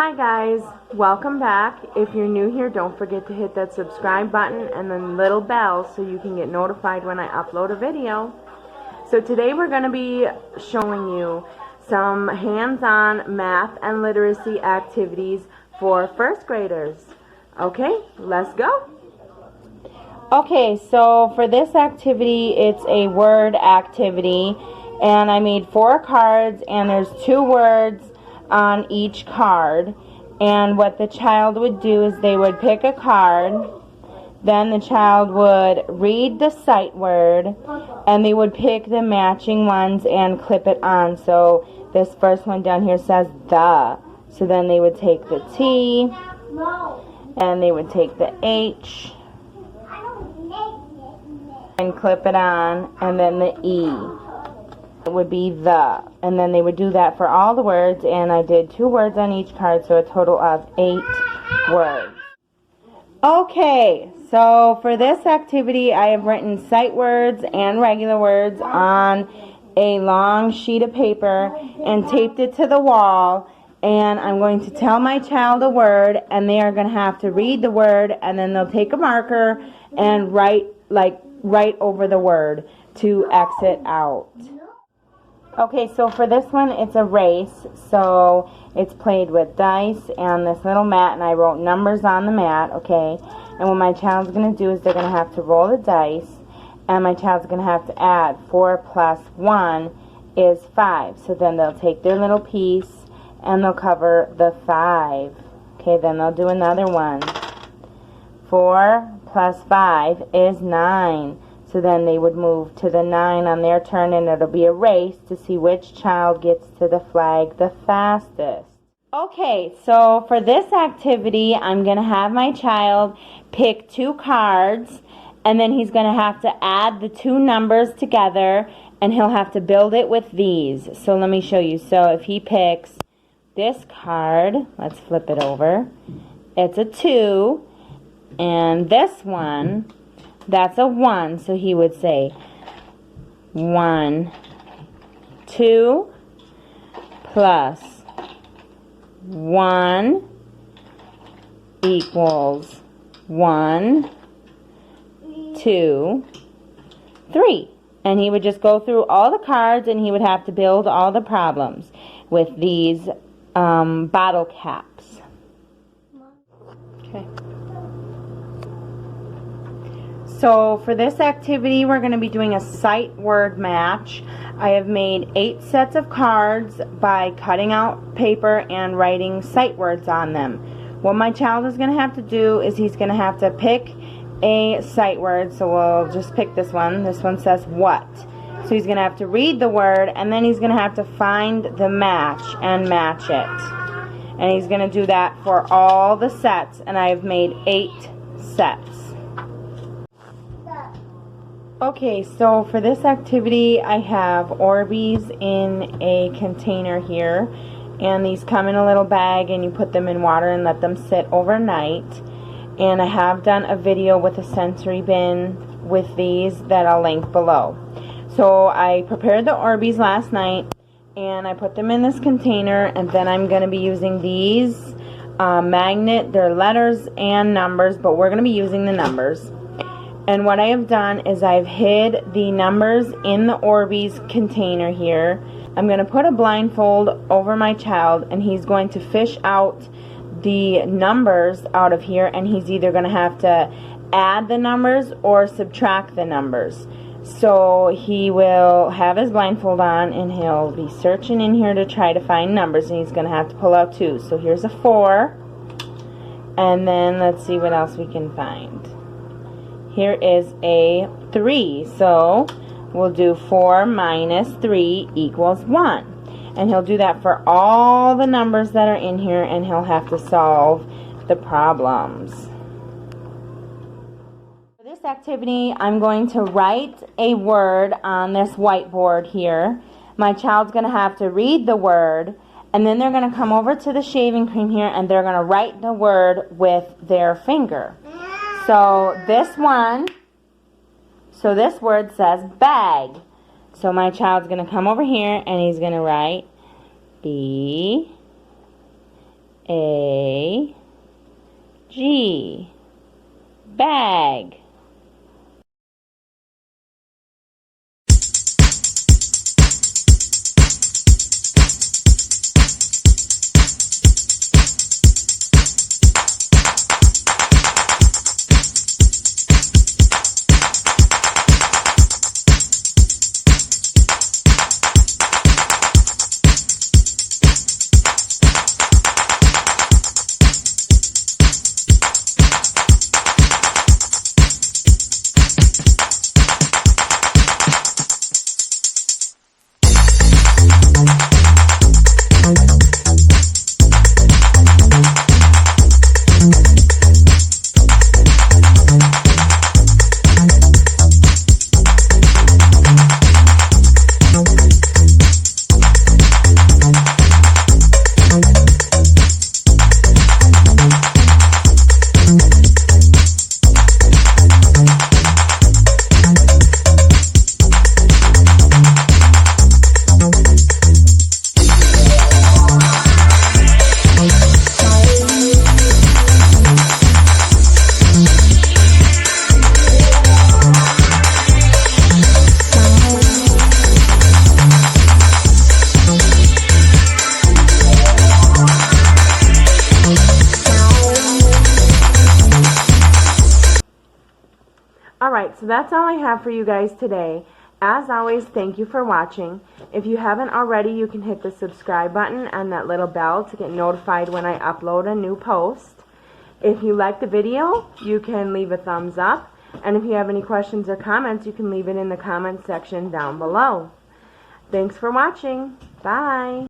Hi guys, welcome back. If you're new here, don't forget to hit that subscribe button and the little bell so you can get notified when I upload a video. So today we're going to be showing you some hands-on math and literacy activities for first graders. Okay, let's go. Okay, so for this activity, it's a word activity, and I made 4 cards, and there's 2 words on each card. And what the child would do is they would pick a card, then the child would read the sight word, and they would pick the matching ones and clip it on. So this first one down here says the, so then they would take the T, and they would take the H and clip it on, and then the E. It would be the, and then they would do that for all the words, and I did 2 words on each card, so a total of 8 words. Okay, so for this activity I have written sight words and regular words on a long sheet of paper and taped it to the wall, and I'm going to tell my child a word, and they are going to have to read the word, and then they'll take a marker and write over the word to exit out. Okay, so for this one, it's a race, so it's played with dice and this little mat, and I wrote numbers on the mat, okay? And what my child's going to do is they're going to have to roll the dice, and my child's going to have to add 4 plus 1 is 5. So then they'll take their little piece, and they'll cover the 5. Okay, then they'll do another one. 4 plus 5 is 9. So then they would move to the 9 on their turn, and it'll be a race to see which child gets to the flag the fastest. Okay, so for this activity, I'm going to have my child pick 2 cards, and then he's going to have to add the 2 numbers together, and he'll have to build it with these. So let me show you. So if he picks this card, let's flip it over. It's a 2, and this one, that's a 1, so he would say 1, 2 plus 1 equals 1, 2, 3. And he would just go through all the cards, and he would have to build all the problems with these bottle caps. Okay. So for this activity, we're going to be doing a sight word match. I have made 8 sets of cards by cutting out paper and writing sight words on them. What my child is going to have to do is he's going to have to pick a sight word. So we'll just pick this one. This one says what. So he's going to have to read the word, and then he's going to have to find the match and match it. And he's going to do that for all the sets, and I have made 8 sets. Okay, so for this activity, I have Orbeez in a container here, and these come in a little bag, and you put them in water and let them sit overnight. And I have done a video with a sensory bin with these that I'll link below. So I prepared the Orbeez last night, and I put them in this container, and then I'm going to be using these magnet. They're letters and numbers, but we're going to be using the numbers. And what I have done is I've hid the numbers in the Orbeez container here. I'm going to put a blindfold over my child, and he's going to fish out the numbers out of here, and he's either going to have to add the numbers or subtract the numbers. So he will have his blindfold on, and he'll be searching in here to try to find numbers, and he's going to have to pull out 2. So here's a 4, and then let's see what else we can find. Here is a 3, so we'll do 4 minus 3 equals 1. And he'll do that for all the numbers that are in here, and he'll have to solve the problems. For this activity, I'm going to write a word on this whiteboard here. My child's going to have to read the word, and then they're going to come over to the shaving cream here, and they're going to write the word with their finger. So this word says bag. So my child's going to come over here, and he's going to write B A G, bag. Alright, so that's all I have for you guys today. As always, thank you for watching. If you haven't already, you can hit the subscribe button and that little bell to get notified when I upload a new post. If you like the video, you can leave a thumbs up. And if you have any questions or comments, you can leave it in the comment section down below. Thanks for watching. Bye.